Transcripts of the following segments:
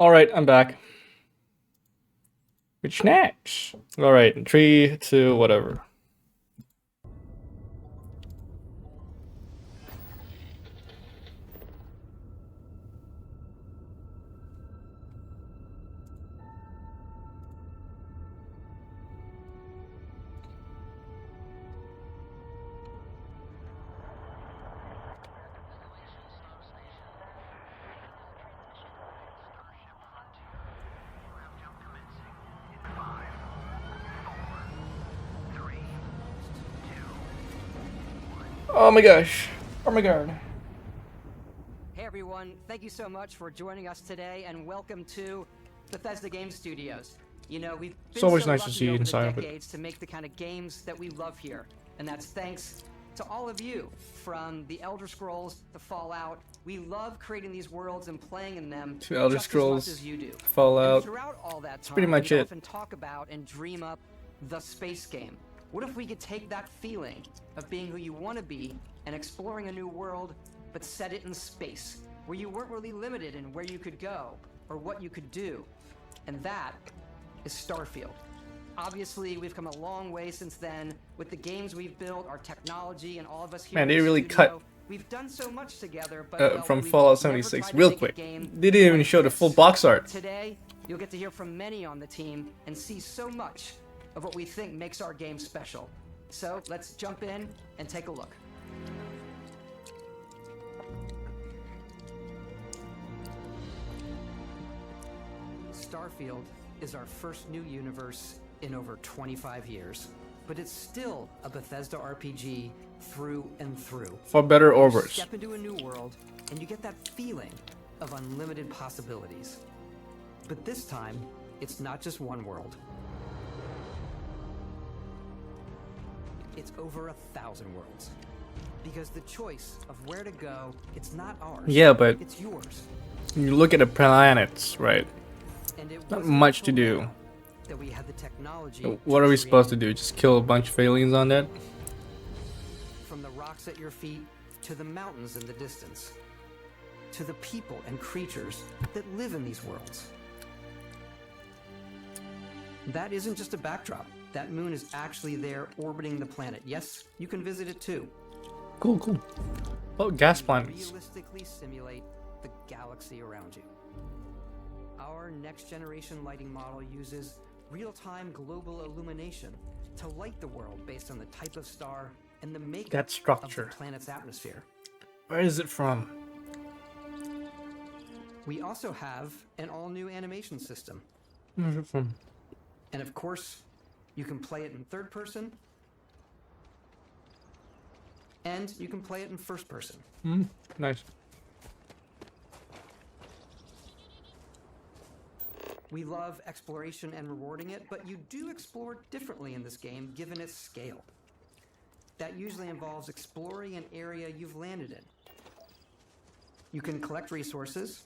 All right, I'm back. Which next? All right, 3, 2, whatever. Oh my gosh. Oh my god. Hey everyone, thank you so much for joining us today and welcome to Bethesda Game Studios. You know, we've been It's always so nice to lucky see you over the inside of it. decades to make the kind of games that we love here. And that's thanks to all of you, from the Elder Scrolls to Fallout. We love creating these worlds and playing in them To Elder just Scrolls, as much as you do. Fallout. And throughout all that time, pretty much we it. often talk about and dream up the space game. What if we could take that feeling of being who you want to be and exploring a new world, but set it in space, where you weren't really limited in where you could go or what you could do? And that is Starfield. Obviously, we've come a long way since then with the games we've built, our technology, and all of us here. Man, in they the really studio. cut We've done so much together, but from we've Fallout never 76 tried to real make a quick. game They didn't even like show the this. full box art. Today, you'll get to hear from many on the team and see so much of what we think makes our game special. So let's jump in and take a look. Starfield is our first new universe in over 25 years, but it's still a Bethesda RPG through and through. For better or You worse. step into a new world, and you get that feeling of unlimited possibilities. But this time, it's not just one world. It's over 1,000 worlds. Because the choice of where to go, it's not ours. Yeah, but it's yours. you look at the planets, right? And it Not wasn't much to until do. now that we had the technology. What are we supposed to create do? Just kill a bunch of aliens on that? From the rocks at your feet to the mountains in the distance, to the people and creatures that live in these worlds. That isn't just a backdrop. That moon is actually there orbiting the planet. Yes, you can visit it too. Cool, cool. Oh, gas planets. Realistically simulate the galaxy around you. Our next generation lighting model uses real-time global illumination to light the world based on the type of star and the makeup That structure. of the planet's atmosphere. Where is it from? We also have an all-new animation system. Where's it from? And of course, you can play it in third person, and you can play it in first person. Nice. We love exploration and rewarding it, but you do explore differently in this game given its scale. That usually involves exploring an area you've landed in. You can collect resources,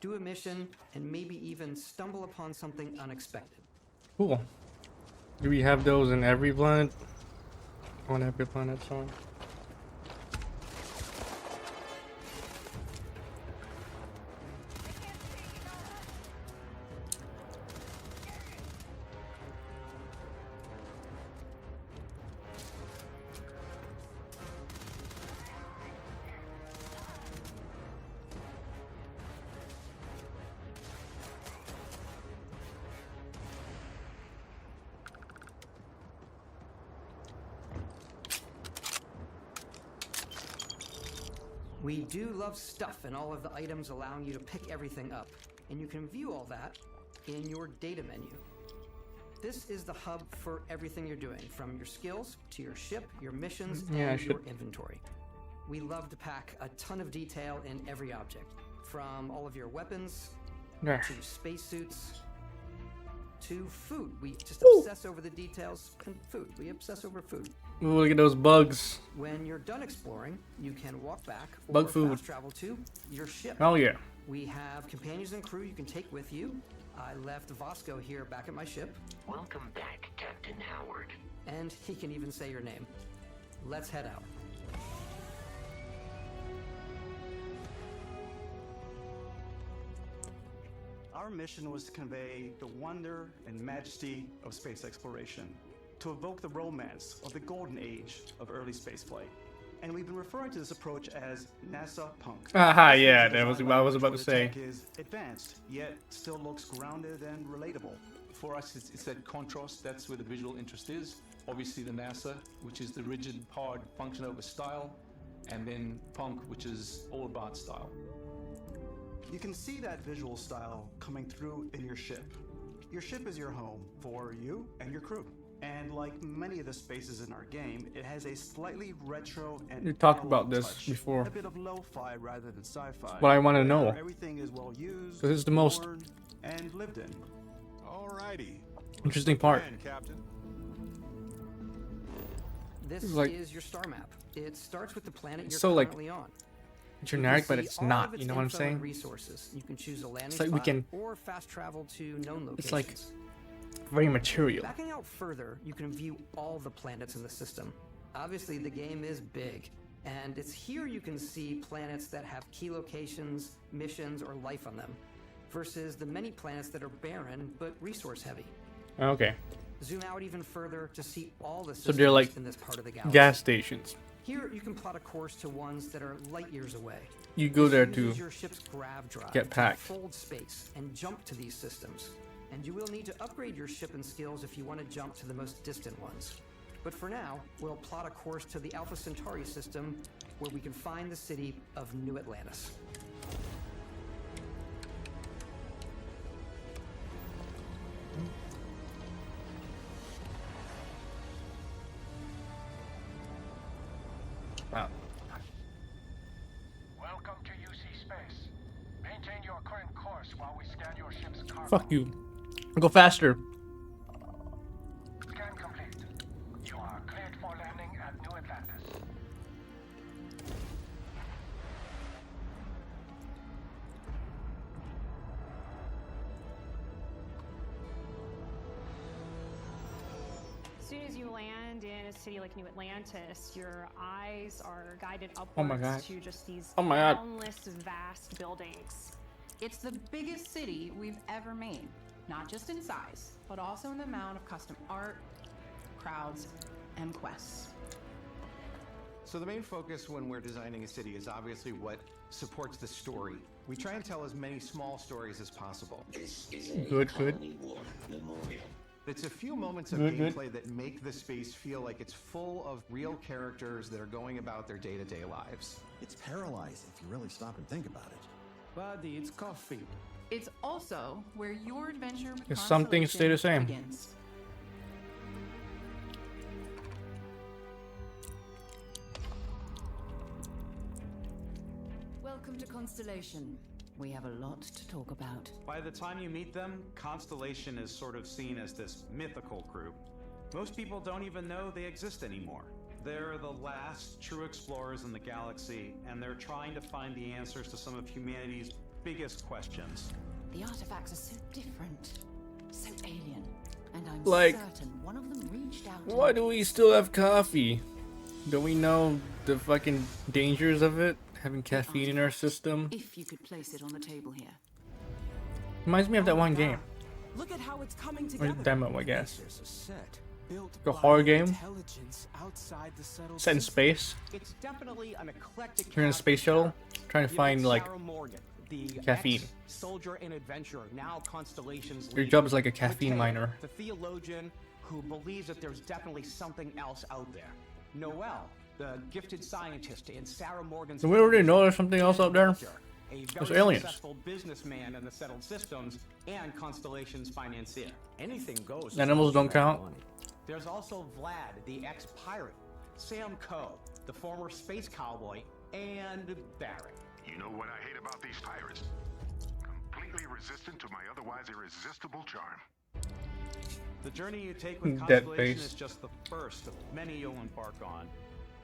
do a mission, and maybe even stumble upon something unexpected. Cool. Do we have those in every planet? On every planet, sorry. We do love stuff and all of the items allowing you to pick everything up, and you can view all that in your data menu. This is the hub for everything you're doing, from your skills to your ship, your missions, and your inventory. We love to pack a ton of detail in every object, from all of your weapons Yeah. to spacesuits to food. We just obsess over the details and food. We obsess over food. Ooh, look at those bugs. When you're done exploring, you can walk back or Bug food. fast travel to your ship. Oh yeah. We have companions and crew you can take with you. I left Vasco here back at my ship, Welcome back, Captain Howard. and he can even say your name. Let's head out. Our mission was to convey the wonder and majesty of space exploration, to evoke the romance of the golden age of early spaceflight. And we've been referring to this approach as NASA Punk. Aha, This yeah, is that was designed what I by was which about way to the say. tech is advanced, yet still looks grounded and relatable. For us, it's that contrast. That's where the visual interest is. Obviously, the NASA, which is the rigid, hard function over style, and then Punk, which is all about style. You can see that visual style coming through in your ship. Your ship is your home for you and your crew. And like many of the spaces in our game, it has a slightly retro and We talked about analog this touch. before. A bit of lo-fi rather than sci-fi. What I want to know. Everything is well used, This is the most worn, and lived in. Alrighty. interesting part. Plan, Captain. This It's like- is your star map. It starts with the planet you're so, like, currently on. Generic, You but can it's see all not. of its You know what I'm info and saying? Resources. You can choose a landing like we spot can- or fast travel to known locations. It's like very material. Backing out further, you can view all the planets in the system. Obviously, the game is big, and it's here you can see planets that have key locations, missions, or life on them, versus the many planets that are barren but resource heavy. Okay. Zoom out even further to see all the So systems they're like in this part of the galaxy. gas stations. Here, you can plot a course to ones that are light years away. You go there This to uses your ship's grav drive get to packed. fold space and jump to these systems. And you will need to upgrade your ship and skills if you want to jump to the most distant ones. But for now, we'll plot a course to the Alpha Centauri system, where we can find the city of New Atlantis. Wow. Welcome to UC Space. Maintain your current course while we scan your ship's cargo. Fuck you. Go faster. Scan complete. You are cleared for landing at New Atlantis. As soon as you land in a city like New Atlantis, your eyes are guided Oh my upwards God. to just these Oh my God. boundless, vast buildings. It's the biggest city we've ever made, not just in size, but also in the amount of custom art, crowds, and quests. So the main focus when we're designing a city is obviously what supports the story. We try and tell as many small stories as possible. This is a Good. Colony War memorial. It's a few moments of Good. gameplay that make the space feel like it's full of real characters that are going about their day-to-day lives. It's paralyzing if you really stop and think about it. Buddy, it's coffee. It's also where your adventure with Yes, some things stay the Constellation same. begins. Welcome to Constellation. We have a lot to talk about. By the time you meet them, Constellation is sort of seen as this mythical group. Most people don't even know they exist anymore. They're the last true explorers in the galaxy, and they're trying to find the answers to some of humanity's biggest questions. The artifacts are so different, so alien, and I'm Like, certain one of them reached out to Why do we still have coffee? Do we know the fucking dangers of it? Having caffeine in our system? If you could place it on the table here. Reminds me of that one game. Look at how it's coming Or together. demo, I guess. There's a set built A by horror game? intelligence outside the settled Set in system. space. It's definitely an eclectic You're in a cast space of shuttle characters. trying to You've find got like Sarah Morgan, the caffeine. ex-soldier and adventurer, now Constellation's Your leader. job is like a caffeine Mateo, miner. the theologian who believes that there's definitely something else out there. Noel, the gifted scientist, and Sarah Morgan's Do we already know there's something else out there? a There's very aliens. successful businessman in the settled systems and Constellation's financier. Anything goes. Animals don't count. There's also Vlad, the ex-pirate, Sam Coe, the former space cowboy, and Barrett. You know what I hate about these pirates? Completely resistant to my otherwise irresistible charm. The journey you take with Dead Constellation face. is just the first of many you'll embark on.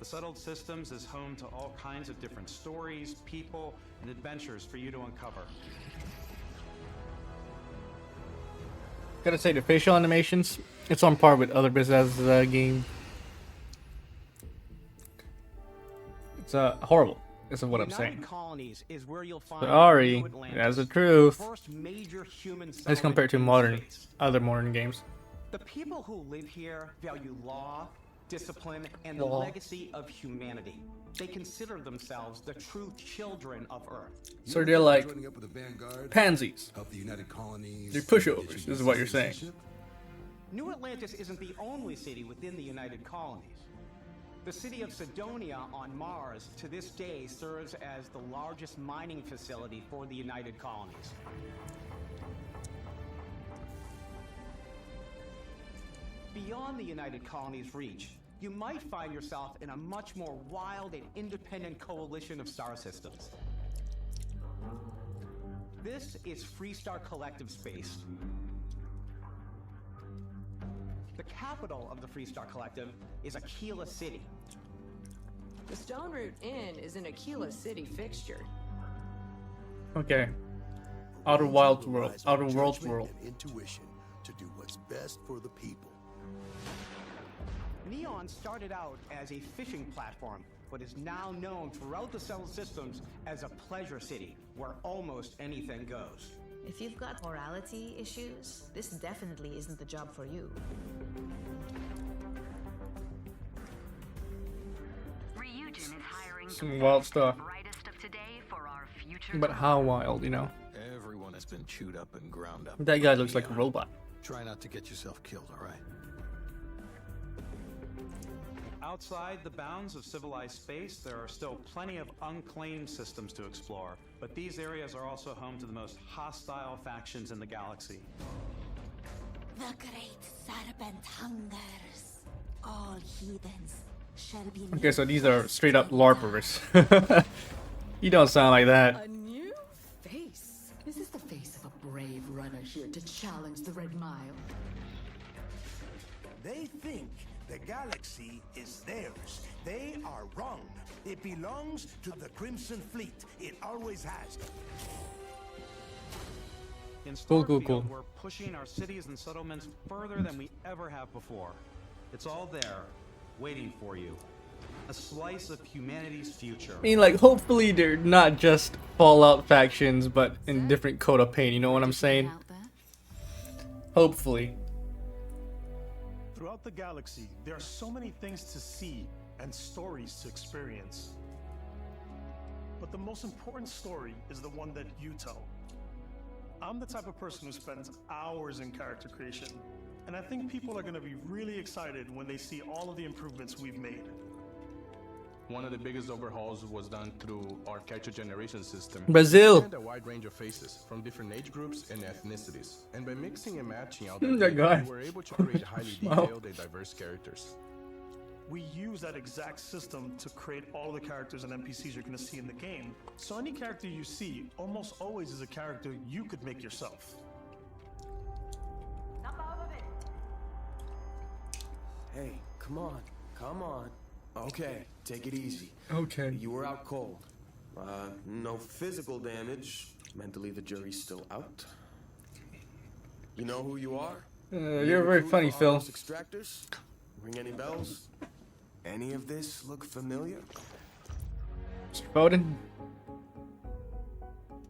The Settled Systems is home to all kinds of different stories, people, and adventures for you to uncover. Gotta say, the facial animations, it's on par with other Bethesda games. It's horrible. This is what I'm United saying. Colonies is where you'll find Sorry, New Atlantis, that's the truth. first major human As settlement compared to in modern, space. other modern games. The people who live here value law, discipline, and the Law. legacy of humanity. They consider themselves the true children of Earth. So they're like Joining up with the Vanguard, pansies. help the United Colonies. They're pushovers. This is what you're saying. New Atlantis isn't the only city within the United Colonies. The city of Sidonia on Mars to this day serves as the largest mining facility for the United Colonies. Beyond the United Colonies' reach, you might find yourself in a much more wild and independent coalition of star systems. This is Freestar Collective Space. The capital of the Freestar Collective is Aquila City. The Stone Root Inn is an Aquila City fixture. Okay. Outer Wild World. Outer World Judgment World. and intuition to do what's best for the people. Neon started out as a fishing platform, but is now known throughout the Settled Systems as a pleasure city, where almost anything goes. If you've got morality issues, this definitely isn't the job for you. Ryujin is hiring Some wild stuff. the brightest of today for our future. But how wild, you know? Everyone has been chewed up and ground up. That guy looks like a robot. Try not to get yourself killed, all right? Outside the bounds of civilized space, there are still plenty of unclaimed systems to explore, but these areas are also home to the most hostile factions in the galaxy. The great serpent hungers. All heathens shall be Okay, so these are straight up LARPers. You don't sound like that. a new face. Is this the face of a brave runner here to challenge the Red Mile? They think the galaxy is theirs. They are wrong. It belongs to the Crimson Fleet. It always has. In Cool, Starfield, cool. we're pushing our cities and settlements further than we ever have before. It's all there, waiting for you. A slice of humanity's future. I mean, like, hopefully they're not just Fallout factions, but in different coat of paint. You know what I'm saying? Hopefully. Throughout the galaxy, there are so many things to see and stories to experience. But the most important story is the one that you tell. I'm the type of person who spends hours in character creation, and I think people are going to be really excited when they see all of the improvements we've made. One of the biggest overhauls was done through our character generation system. Brazil. And a wide range of faces from different age groups and ethnicities. And by mixing and matching out That guy. we were able to create highly Wow. detailed and diverse characters. We use that exact system to create all the characters and NPCs you're going to see in the game. So any character you see almost always is a character you could make yourself. Hey, come on, come on. Okay, take it easy. Okay. You were out cold. No physical damage. Mentally, the jury's still out. You know who you are? You're very funny, For Phil. all those extractors? Ring any bells? Any of this look familiar? Mr. Foden?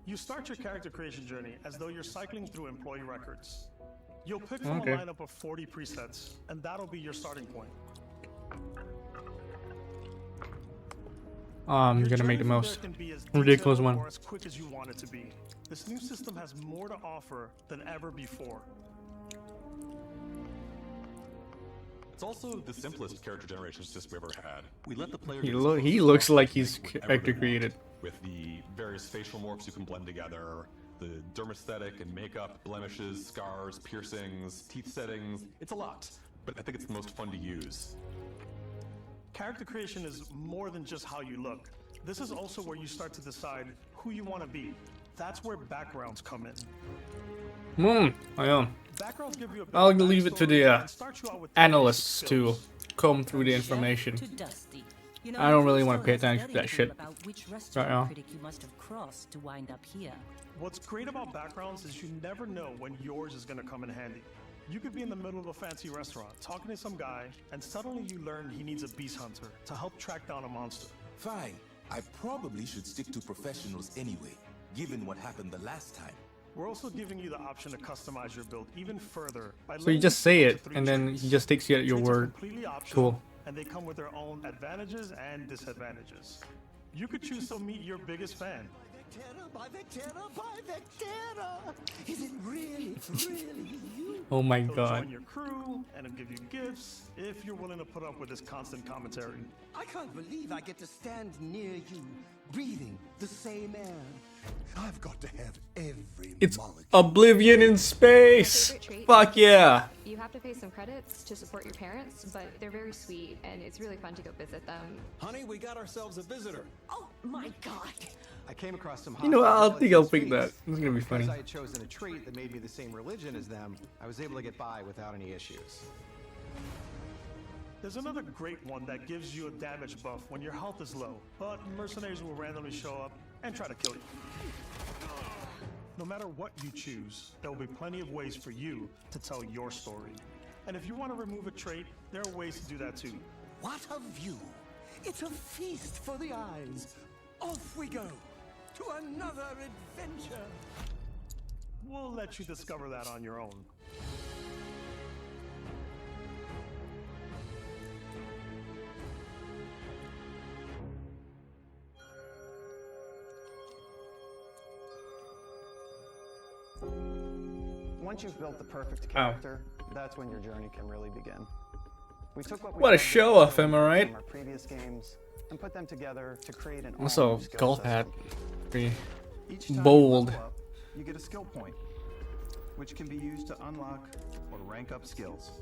You start your character creation journey as though you're cycling through employee records. You'll pick from Okay. a lineup of 40 presets, and that'll be your starting point. I'm Your gonna make journey the from most there can be as ridiculous detailed one. or as quick as you want it to be. This new system has more to offer than ever before. It's also the simplest character generation system we've ever had. We let the player He, get lo- as he close looks as like possible he's to whatever character they want. created. With the various facial morphs you can blend together, the dermesthetic and makeup, blemishes, scars, piercings, teeth settings. It's a lot, but I think it's the most fun to use. Character creation is more than just how you look. This is also where you start to decide who you want to be. That's where backgrounds come in. I am. Backgrounds give you a bit I'll of leave it to the backstory and start you out with analysts basic to skills. comb through the information. To Dusty. You know, I don't really Crystal want to pay has attention to very that shit little about which right restaurant now. critic you must have crossed to wind up here. What's great about backgrounds is you never know when yours is going to come in handy. You could be in the middle of a fancy restaurant talking to some guy, and suddenly you learn he needs a beast hunter to help track down a monster. Fine. I probably should stick to professionals anyway, given what happened the last time. We're also giving you the option to customize your build even further. So you just say it, and then he just takes you at your word. Completely optional, Cool. and they come with their own advantages and disadvantages. You could choose to meet your biggest fan. By Vectera, by Vectera! Is it really you? Oh my They'll god. join your crew and they'll give you gifts if you're willing to put up with this constant commentary. I can't believe I get to stand near you, breathing the same air. I've got to have every It's molecule. Oblivion in space. Fuck yeah. You have to pay some credits to support your parents, but they're very sweet and it's really fun to go visit them. Honey, we got ourselves a visitor. Oh my god! I came across some. You know, I think I'll pick pick that. It's gonna be funny. Because I had chosen a trait that made me the same religion as them, I was able to get by without any issues. There's another great one that gives you a damage buff when your health is low, but mercenaries will randomly show up and try to kill you. No matter what you choose, there will be plenty of ways for you to tell your story. And if you want to remove a trait, there are ways to do that too. What a view! It's a feast for the eyes. Off we go to another adventure. We'll let you discover that on your own. Once you've built the perfect character, that's when your journey can really begin. We took what What a show off, am I right? from our previous games and put them together to create an Also, all-new skill golf system. hat. Pretty Each time you bold. level up, you get a skill point, which can be used to unlock or rank up skills.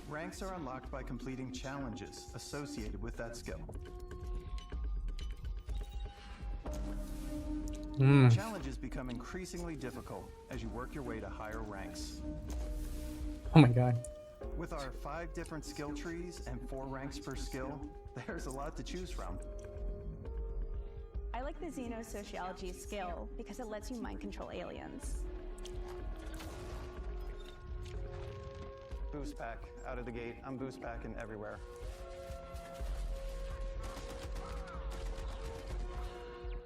Ranks are unlocked by completing challenges associated with that skill. Challenges become increasingly difficult as you work your way to higher ranks. Oh my god. With our 5 different skill trees and 4 ranks per skill, there's a lot to choose from. I like the Xenosociology skill because it lets you mind control aliens. Boost pack out of the gate. I'm boost packing everywhere.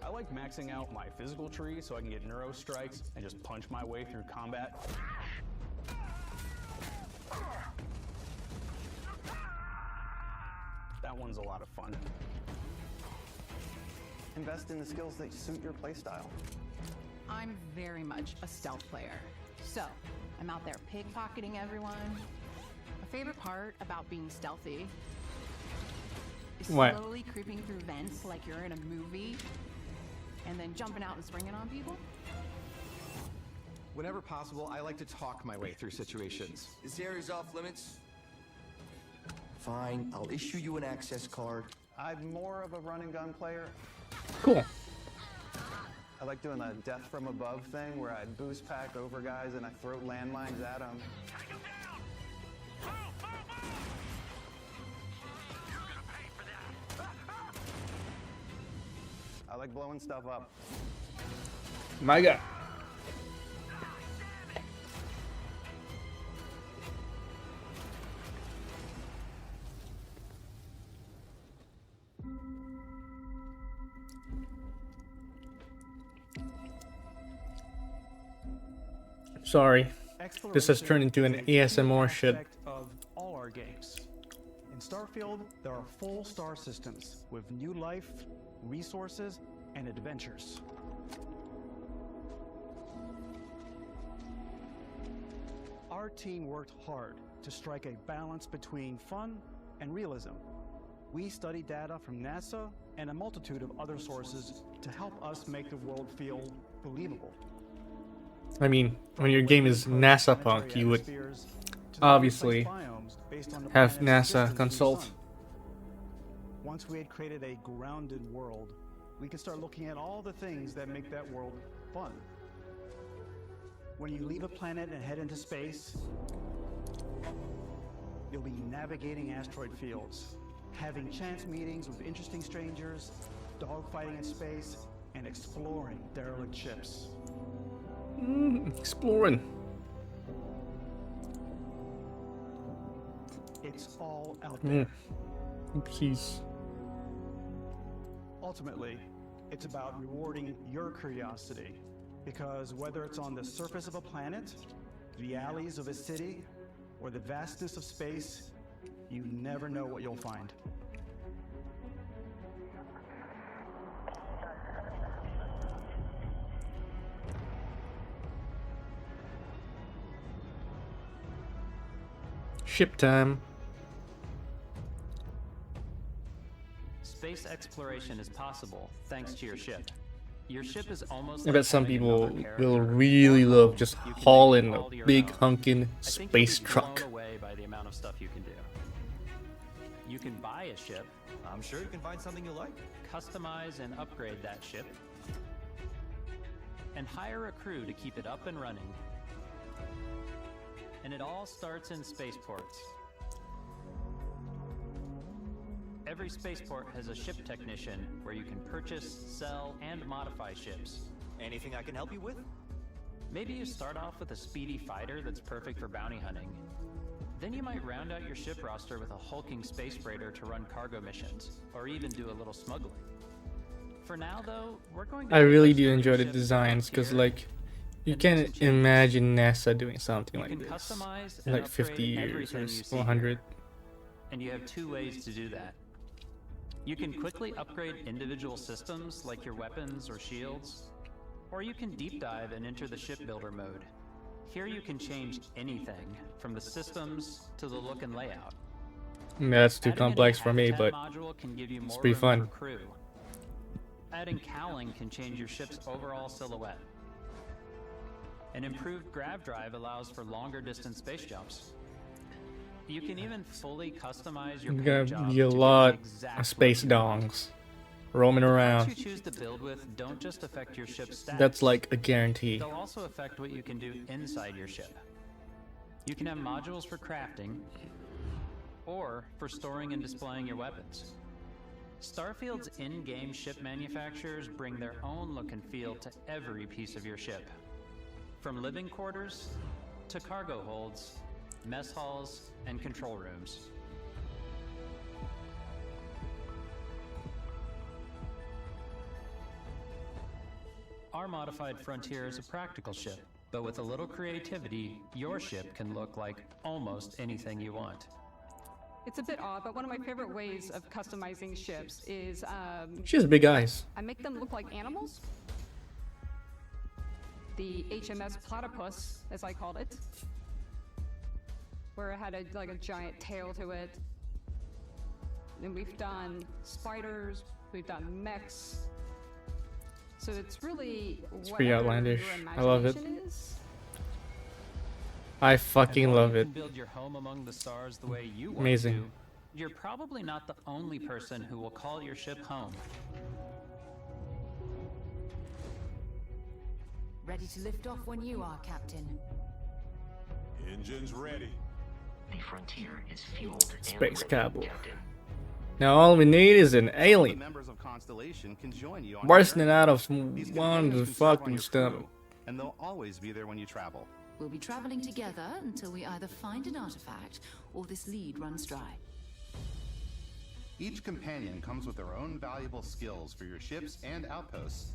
I like maxing out my physical tree so I can get neuro strikes and just punch my way through combat. That one's a lot of fun. Invest in the skills that suit your playstyle. I'm very much a stealth player. So, I'm out there pickpocketing everyone. My favorite part about being stealthy is What? slowly creeping through vents like you're in a movie and then jumping out and springing on people. Whenever possible, I like to talk my way through situations. This area's off limits. Fine, I'll issue you an access card. I'm more of a run and gun player. Cool. I like doing the death from above thing where I boost pack over guys and I throw landmines at them. I like blowing stuff up. My god. Sorry. This has turned into an ASMR shit. Of all our games. In Starfield, there are full star systems with new life, resources, and adventures. Our team worked hard to strike a balance between fun and realism. We studied data from NASA and a multitude of other sources to help us make the world feel believable. I mean, when your game is NASA Punk, you would obviously have NASA consult. Once we had created a grounded world, we could start looking at all the things that make that world fun. When you leave a planet and head into space, you'll be navigating asteroid fields, having chance meetings with interesting strangers, dogfighting in space, and exploring derelict ships. Exploring. It's all out there. Oopsies. Ultimately, it's about rewarding your curiosity. Because whether it's on the surface of a planet, the alleys of a city, or the vastness of space, you never know what you'll find. Ship time. Space exploration is possible thanks to your ship. Your ship is almost I like bet some having people another character will in your really own love home. just You can hauling make it a all your big own. hunkin' I think space you'll be truck. blown away by the amount of stuff you can do. You can buy a ship. I'm sure you can find something you like. Customize and upgrade that ship. And hire a crew to keep it up and running. And it all starts in spaceports. Every spaceport has a ship technician where you can purchase, sell, and modify ships. Anything I can help you with? Maybe you start off with a speedy fighter that's perfect for bounty hunting. Then you might round out your ship roster with a hulking space freighter to run cargo missions, or even do a little smuggling. For now, though, we're going to... I really do enjoy the designs, because, like, you can't imagine NASA doing something like this in, like, 50 years or 100. And you have two ways to do that. You can quickly upgrade individual systems like your weapons or shields, or you can deep dive and enter the shipbuilder mode. Here you can change anything, from the systems to the look and layout. That's too Adding complex an for me, habitat but module can give you it's more pretty room fun. for crew. Adding cowling can change your ship's overall silhouette. An improved grav drive allows for longer distance space jumps. You can even fully customize your There's paint gonna job be a to the lot exact of space look you want. dongs roaming The around. parts you choose to build with don't just affect your ship's stats. That's like a guarantee. They'll also affect what you can do inside your ship. You can have modules for crafting, or for storing and displaying your weapons. Starfield's in-game ship manufacturers bring their own look and feel to every piece of your ship. From living quarters to cargo holds, mess halls, and control rooms. Our modified Frontier is a practical ship, but with a little creativity, your ship can look like almost anything you want. It's a bit odd, but one of my favorite ways of customizing ships is She has big eyes. I make them look like animals. The HMS Platypus, as I called it, where it had like a giant tail to it. And we've done spiders, we've done mechs. So it's really It's pretty whatever outlandish. your I love it. imagination is. I fucking love You it. can build your home among the stars the way you want Amazing. to. You're probably not the only person who will call your ship home. Ready to lift off when you are, Captain. Engines ready. The Frontier is fueled Space and ready, Cowboy. Captain. Now all we need is an alien Members of Constellation can join you on bursting your out of These one companions can serve on fucking your stomach. crew, and they'll always be there when you travel. We'll be traveling together until we either find an artifact or this lead runs dry. Each companion comes with their own valuable skills for your ships and outposts,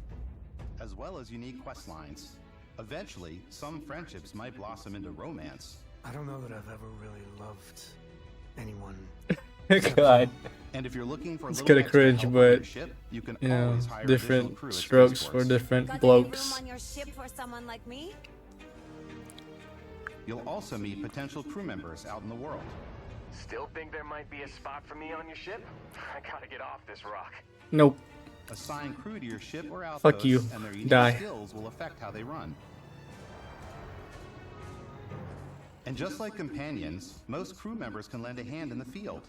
as well as unique quest lines. Eventually, some friendships might blossom into romance. I don't know that I've ever really loved anyone. God. And if you're looking for a It's little kinda extra cringe, help on but your ship, you can you know, always hire different additional crew at strokes for spaceports. different Got blokes. any room on your ship for someone like me? You'll also meet potential crew members out in the world. Still think there might be a spot for me on your ship? I gotta get off this rock. Nope. Assign crew to your ship or outpost, Fuck you. and their unique Die. skills will affect how they run. And just like companions, most crew members can lend a hand in the field.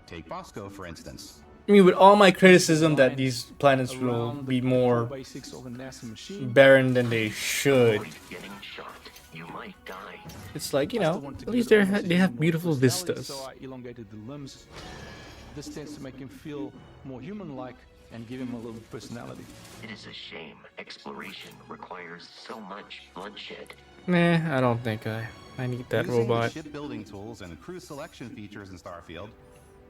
Take Bosco, for instance. I mean, with all my criticism that these planets will be more basics of a NASA machine. barren than they should, Getting shot. You might die. it's like, you know, at least they have beautiful vistas. So I elongated the limbs. This tends to make him feel more human-like and give him a little personality. It is a shame exploration requires so much bloodshed. Nah, I don't think I need that Using robot. the shipbuilding tools and crew selection features in Starfield,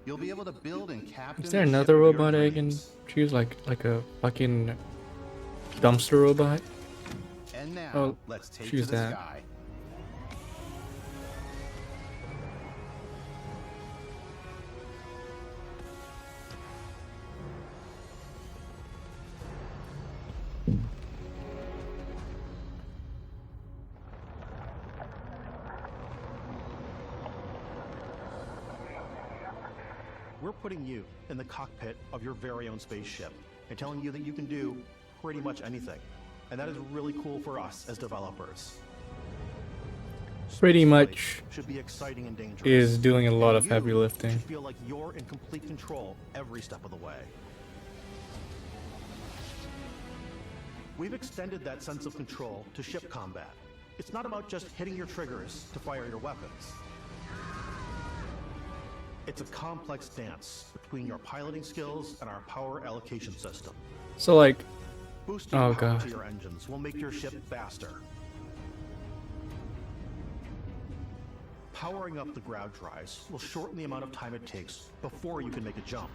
You'll be able to build and captain. Is there the ship another of your robot I can dreams. choose, like a fucking dumpster robot? And now, Oh, let's take choose to the that. sky. We're putting you in the cockpit of your very own spaceship and telling you that you can do pretty much anything. And that is really cool for us as developers. Pretty Space much flight should be exciting and dangerous. is doing a lot And of you heavy lifting. should feel like you're in complete control every step of the way. We've extended that sense of control to ship combat. It's not about just hitting your triggers to fire your weapons. It's a complex dance between your piloting skills and our power allocation system. So like, Boosting oh power god, to your engines will make your ship faster. Powering up the ground drives will shorten the amount of time it takes before you can make a jump.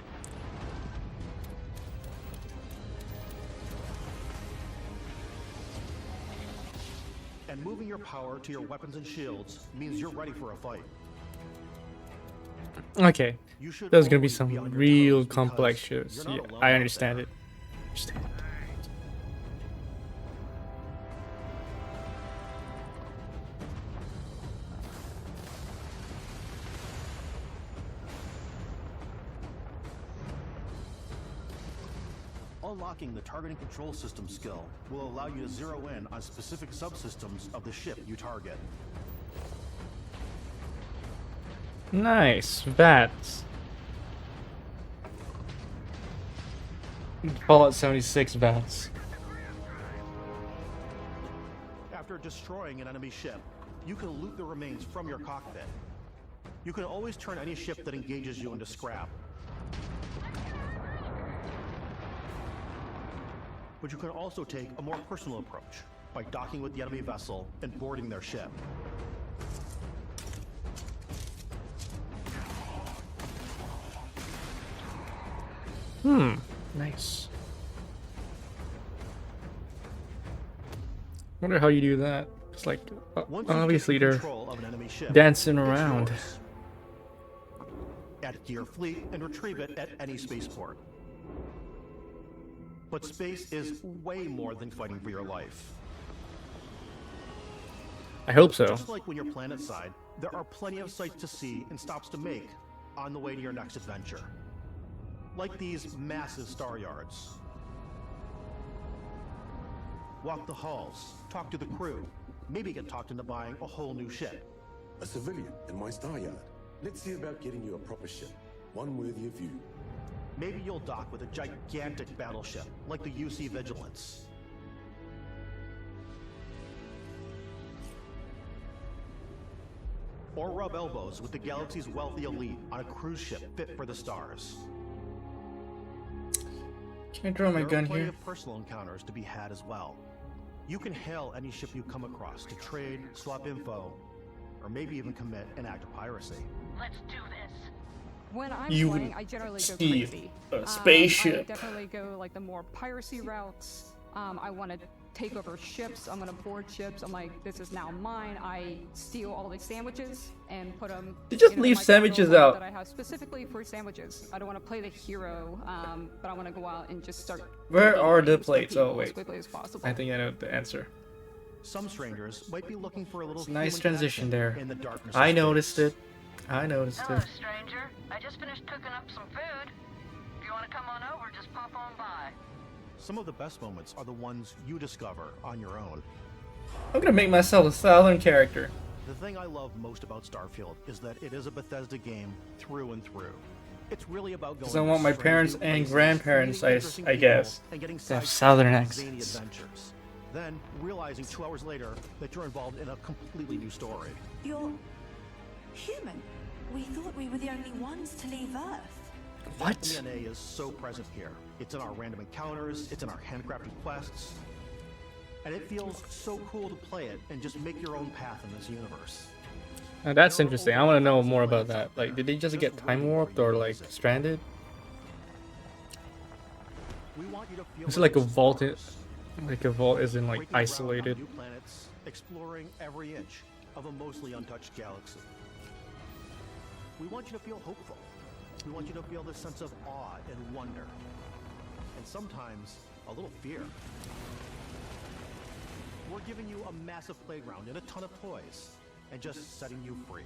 And moving your power to your weapons and shields means you're ready for a fight. okay, You should there's gonna be always some be on your real toes because complex shit. you're not Yeah, alone I out understand there. it. Understand. Unlocking the targeting control system skill will allow you to zero in on specific subsystems of the ship you target. Nice, VATS. Fallout 76 VATS. After destroying an enemy ship, you can loot the remains from your cockpit. You can always turn any ship that engages you into scrap. But you can also take a more personal approach by docking with the enemy vessel and boarding their ship. Nice. Wonder how you do that. It's like, Once you obviously get they're control of an enemy ship, dancing it's around. yours. Add it to your fleet and retrieve it at any spaceport. But space is way more than fighting for your life. I hope so. Just like when you're planetside, there are plenty of sights to see and stops to make on the way to your next adventure. Like these massive star yards. Walk the halls, talk to the crew, maybe get talked into buying a whole new ship. A civilian in my star yard. Let's see about getting you a proper ship, one worthy of you. Maybe you'll dock with a gigantic battleship, like the UC Vigilance. Or rub elbows with the galaxy's wealthy elite on a cruise ship fit for the stars. Can I draw my There gun are plenty here? of personal encounters to be had as well. You can hail any ship you come across to trade, swap info, or maybe even commit an act of piracy. Let's do this. When I'm You playing, would I generally go see crazy. a I spaceship. definitely go like the more piracy routes. I want to take over ships. I'm gonna board ships. I'm like, this is now mine. I steal all the sandwiches and put them. They just leave sandwiches out. That I have specifically for sandwiches. I don't want to play the hero, but I want to go out and just start. Where taking are the names of plates? people Oh wait, as quickly as possible. I think I know the answer. Some strangers might be looking for a little It's a nice human transition connection there. in the darkness I of space. noticed it. I noticed Hello, it. stranger. I just finished cooking up some food. If you want to come on over, just pop on by. Some of the best moments are the ones you discover on your own. I'm gonna make myself a southern character. The thing I love most about Starfield is that it is a Bethesda game through and through. It's really about going Because I want my to strange parents new and places, grandparents, meeting interesting I people, guess, and getting to have sidetracked southern on zany accents. adventures. Then realizing 2 hours later that you're involved in a completely new story. You're human. We thought we were the only ones to leave Earth. What? DNA is so present here. It's in our random encounters, it's in our handcrafted quests. And it feels so cool to play it and just make your own path in this universe. That's interesting. I want to know more about that. Like, did they just get time warped or like stranded? We want you to feel Is it like a vault? explorers. Like a vault isn't like Breaking ground on isolated. new planets, exploring every inch of a mostly untouched galaxy. We want you to feel hopeful. We want you to feel this sense of awe and wonder. And sometimes a little fear. We're giving you a massive playground and a ton of toys, and just setting you free.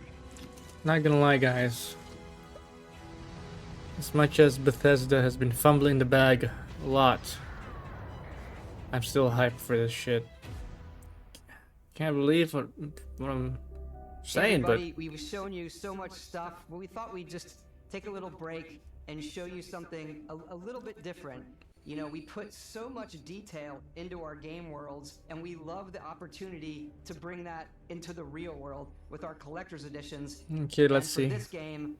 Not gonna lie, guys. As much as Bethesda has been fumbling the bag a lot, I'm still hyped for this shit. Can't believe what I'm saying, Everybody, we've shown you so much stuff, but we thought we'd just take a little break and show you something a little bit different. You know, we put so much detail into our game worlds, and we love the opportunity to bring that into the real world with our collector's editions. Okay, let's and see. For this game,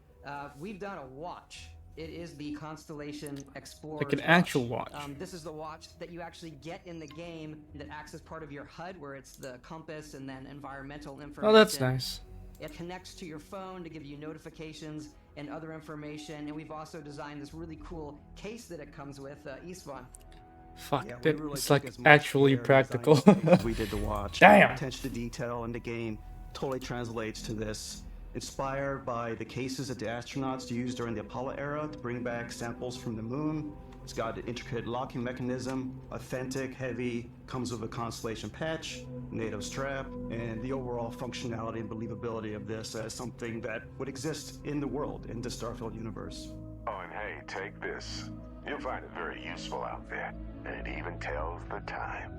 we've done a watch. It is the Constellation Explorer. Like an actual watch. This is the watch that you actually get in the game that acts as part of your HUD, where it's the compass and then environmental information. Oh, that's nice. It connects to your phone to give you notifications and other information, and we've also designed this really cool case that it comes with, Istvan. Fuck, Yeah, that we really it's took like as much actually care in practical. designing the space we did the watch. Damn. Attention to detail in the game totally translates to this. Inspired by the cases that the astronauts used during the Apollo era to bring back samples from the moon. It's got an intricate locking mechanism, authentic, heavy, comes with a Constellation patch, NATO strap, and the overall functionality and believability of this as something that would exist in the world, in the Starfield universe. Oh, and hey, take this. You'll find it very useful out there. And it even tells the time.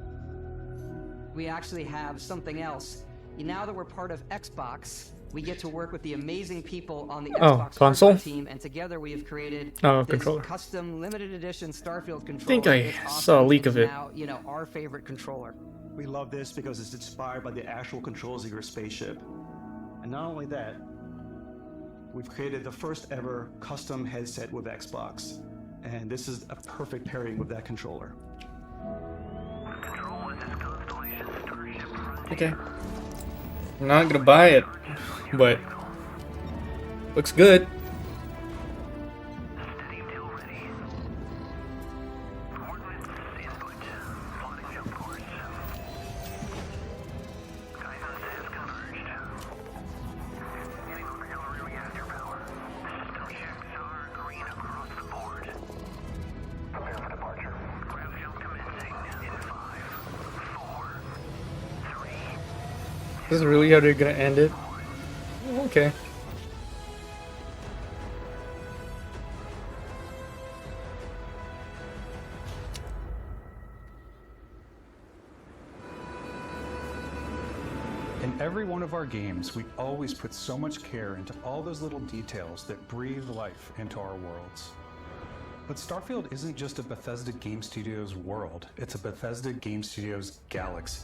We actually have something else. Now that we're part of Xbox, we get to work with the amazing people on the Xbox console hardware team, and together we have created this controller. custom limited edition Starfield controller. I think I It's awesome. saw a leak of It's it. Now, you know, our favorite controller. We love this because it's inspired by the actual controls of your spaceship. And not only that, we've created the first ever custom headset with Xbox. And this is a perfect pairing with that controller. Okay. I'm not gonna buy it, but looks good. This is really how they're gonna end it? Okay. In every one of our games, we always put so much care into all those little details that breathe life into our worlds. But Starfield isn't just a Bethesda Game Studios world, it's a Bethesda Game Studios galaxy.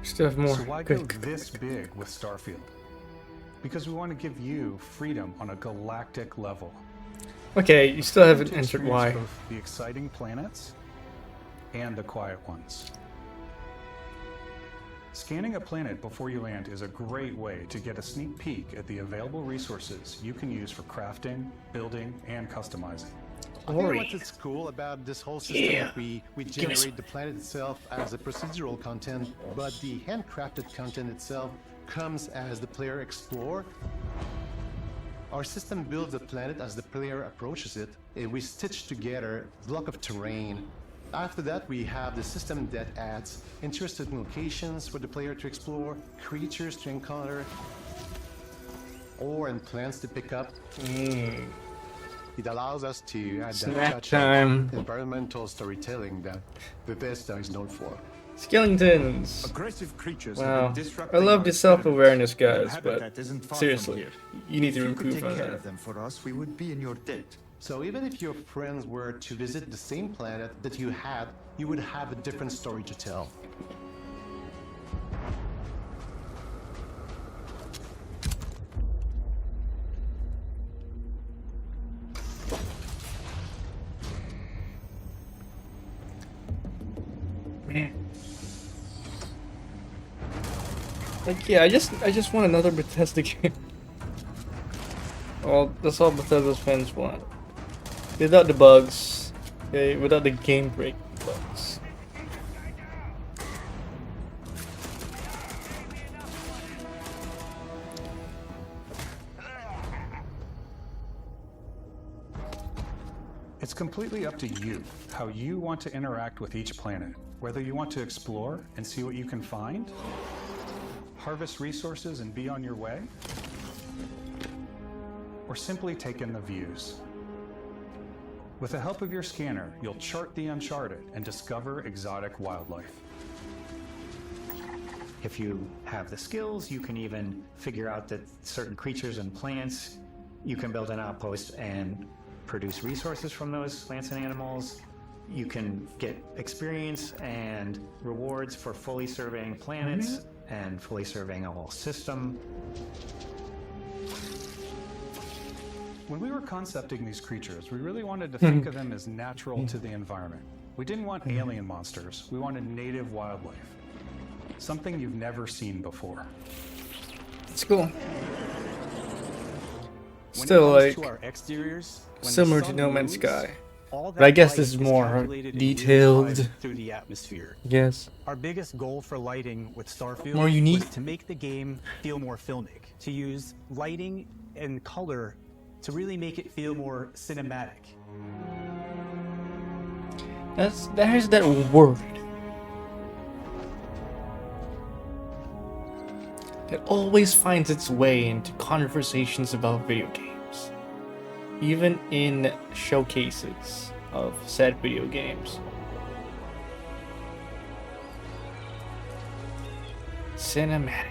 Still have more. So why go this big with Starfield? Because we want to give you freedom on a galactic level. Okay, you still haven't To answered experience why. both the exciting planets and the quiet ones. Scanning a planet before you land is a great way to get a sneak peek at the available resources you can use for crafting, building, and customizing. I think what's cool about this whole system Yeah. that we Give me generate some. the planet itself as a procedural content, but the handcrafted content itself comes as the player explore. Our system builds the planet as the player approaches it, and we stitch together a block of terrain. After that, we have the system that adds interesting locations for the player to explore, creatures to encounter, ore and plants to pick up. It allows us to add that Snack touch time. of environmental storytelling that Bethesda is known for. Skeletons. Aggressive creatures Wow. have been I disrupting love our the self-awareness, Their guys, but habitat isn't far seriously, from here. you need to If you could improve take on care that. of them for us, we would be in your debt. So even if your friends were to visit the same planet that you had, you would have a different story to tell. Man. Like, yeah, I just want another Bethesda game. Well, that's all Bethesda's fans want. Without the bugs, okay, without the game break bugs. It's completely up to you how you want to interact with each planet. Whether you want to explore and see what you can find, harvest resources and be on your way, or simply take in the views. With the help of your scanner, you'll chart the uncharted and discover exotic wildlife. If you have the skills, you can even figure out that certain creatures and plants, you can build an outpost and produce resources from those plants and animals. You can get experience and rewards for fully surveying planets and fully surveying a whole system. When we were concepting these creatures, we really wanted to think of them as natural to the environment. We didn't want alien monsters, we wanted native wildlife. Something you've never seen before. It's cool. When Still, it comes like, to our exteriors, when the similar to sun No Man's moves, Sky. all But I that guess light this is more calculated in detailed. real time through the atmosphere. Yes. Our biggest goal for lighting with Starfield More unique. was to make the game feel more filmic, to use lighting and color to really make it feel more cinematic. There's that word that always finds its way into conversations about video games, even in showcases of said video games. Cinematic.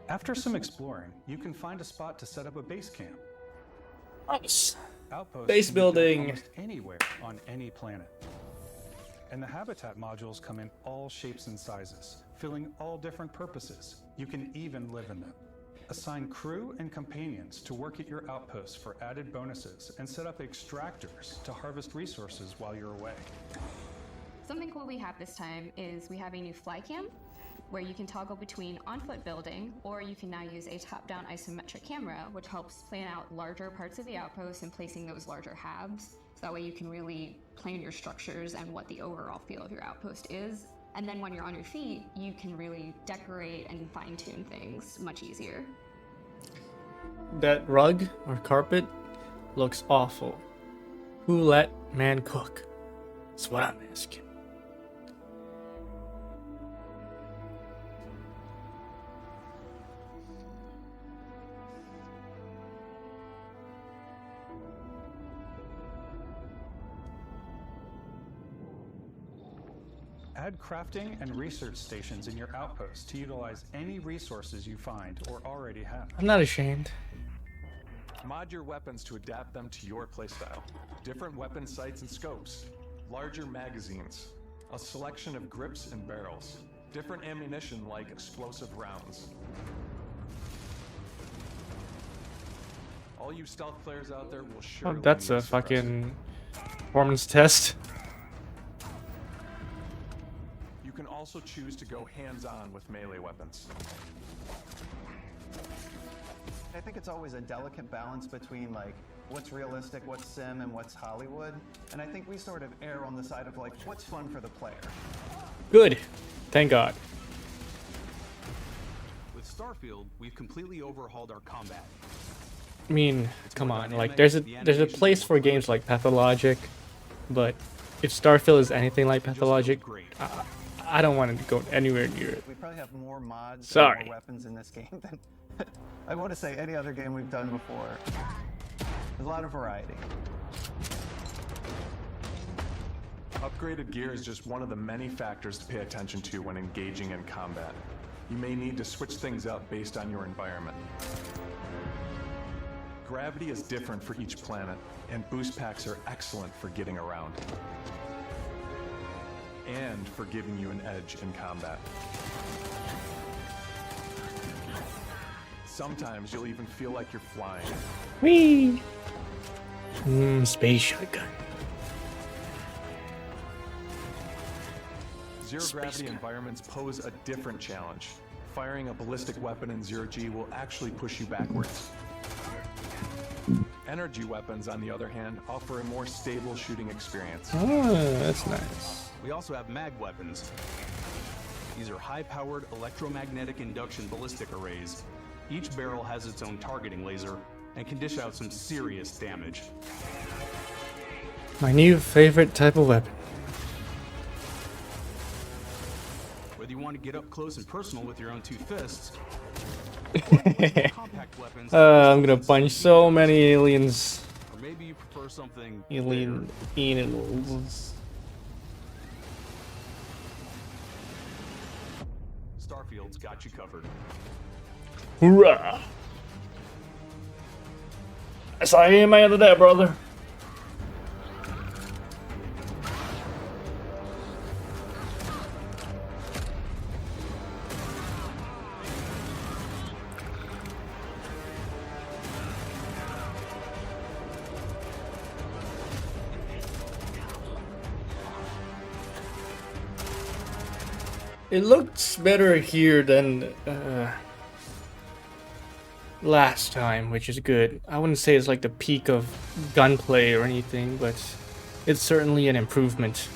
After some exploring, you can find a spot to set up a base camp. Nice. Outposts Base can be built building. almost anywhere on any planet. And the habitat modules come in all shapes and sizes, filling all different purposes. You can even live in them. Assign crew and companions to work at your outposts for added bonuses and set up extractors to harvest resources while you're away. Something cool we have this time is we have a new fly cam where you can toggle between on-foot building, or you can now use a top-down isometric camera, which helps plan out larger parts of the outpost and placing those larger halves. So that way you can really plan your structures and what the overall feel of your outpost is. And then when you're on your feet, you can really decorate and fine-tune things much easier. That rug or carpet looks awful. Who let man cook? That's what I'm asking. Add crafting and research stations in your outposts to utilize any resources you find or already have. I'm not ashamed. Mod your weapons to adapt them to your playstyle. Different weapon sights and scopes, larger magazines, a selection of grips and barrels, different ammunition like explosive rounds. All you stealth players out there will surely That's need a suppressor. fucking performance test. You can also choose to go hands-on with melee weapons. I think it's always a delicate balance between like what's realistic, what's sim, and what's Hollywood. And I think we sort of err on the side of like what's fun for the player. Good. Thank God. With Starfield, we've completely overhauled our combat. I mean, come on, like there's a place for games like Pathologic, but if Starfield is anything like Pathologic, I don't want to go anywhere near it. We probably have more mods Sorry. and more weapons in this game than I want to say any other game we've done before. There's a lot of variety. Upgraded gear is just one of the many factors to pay attention to when engaging in combat. You may need to switch things up based on your environment. Gravity is different for each planet, and boost packs are excellent for getting around. And for giving you an edge in combat. Sometimes you'll even feel like you're flying. Whee! Space shotgun. Zero-gravity environments pose a different challenge. Firing a ballistic weapon in zero-G will actually push you backwards. Energy weapons, on the other hand, offer a more stable shooting experience. Oh, that's nice. We also have mag weapons. These are high-powered electromagnetic induction ballistic arrays. Each barrel has its own targeting laser and can dish out some serious damage. My new favorite type of weapon. Whether you want to get up close and personal with your own two fists, I'm gonna punch so many aliens. or maybe you prefer something Alien animals. Starfield's got you covered. Hoorah! Yes, I am out of that, brother. It looks better here than last time, which is good. I wouldn't say it's like the peak of gunplay or anything, but it's certainly an improvement.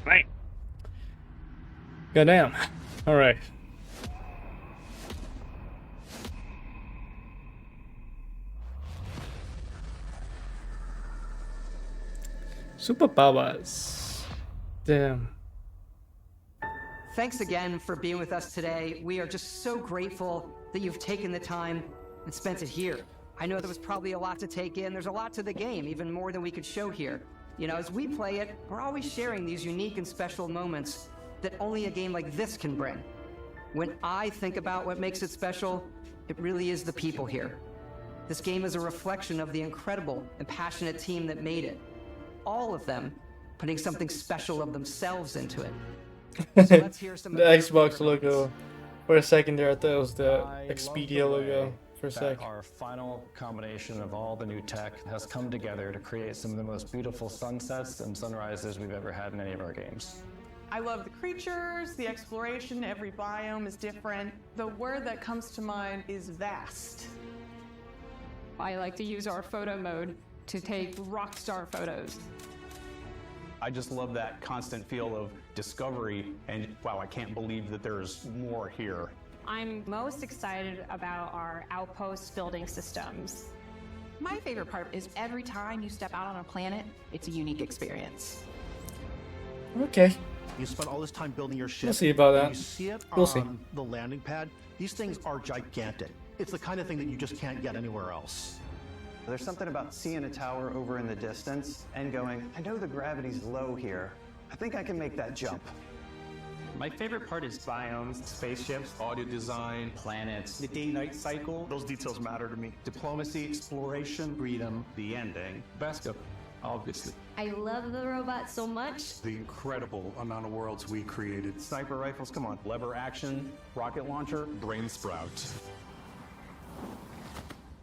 Right. Goddamn. All right. Superpowers. Damn. Thanks again for being with us today. We are just so grateful that you've taken the time and spent it here. I know there was probably a lot to take in. There's a lot to the game, even more than we could show here. You know, as we play it, we're always sharing these unique and special moments that only a game like this can bring. When I think about what makes it special, it really is the people here. This game is a reflection of the incredible and passionate team that made it. All of them putting something special of themselves into it. So let's hear some The Xbox logo. For a second there, I thought it was the Expedia logo. For a sec. Our final combination of all the new tech has come together to create some of the most beautiful sunsets and sunrises we've ever had in any of our games. I love the creatures, the exploration, every biome is different. The word that comes to mind is vast. I like to use our photo mode to take rock star photos. I just love that constant feel of discovery and wow, I can't believe that there's more here. I'm most excited about our outpost building systems. My favorite part is every time you step out on a planet, it's a unique experience. Okay. You spent all this time building your ship. We'll see about that. You see it We'll on see. the landing pad. These things are gigantic. It's the kind of thing that you just can't get anywhere else. There's something about seeing a tower over in the distance and going, I know the gravity's low here. I think I can make that jump. My favorite part is biomes, spaceships, audio design, planets. The day-night cycle, those details matter to me. Diplomacy, exploration, freedom, the ending. Backup, obviously. I love the robot so much. The incredible amount of worlds we created. Sniper rifles, come on. Lever action, rocket launcher, brain sprout.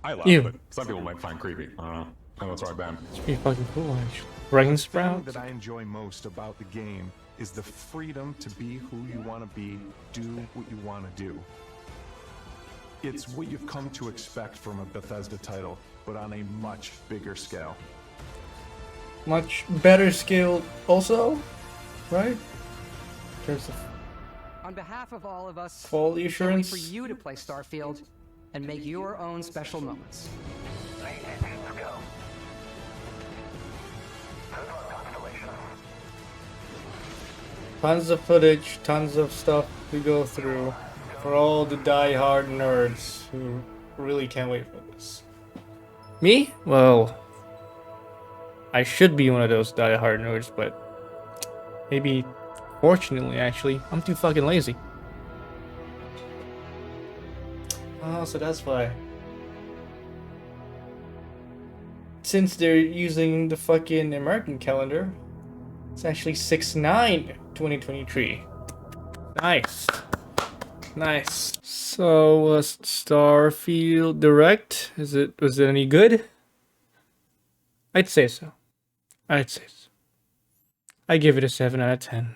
I love Ew. it, but some people might find creepy. I don't know. I know it's right, Ben. It's pretty fucking cool, actually. Brain The sprout. thing that I enjoy most about the game is the freedom to be who you want to be, do what you want to do. It's what you've come to expect from a Bethesda title, but on a much bigger scale. Much better scale, also, right? In terms of On behalf of all of us, quality can't wait assurance. for you to play Starfield and make your own special moments. Tons of footage, tons of stuff to go through for all the die-hard nerds who really can't wait for this. Me? Well, I should be one of those die-hard nerds, but maybe, fortunately, actually, I'm too fucking lazy. Oh, so that's why. Since they're using the fucking American calendar, it's actually 6/9/2023. Nice. Nice. So, was Starfield Direct? Was it any good? I'd say so. I give it a 7 out of 10.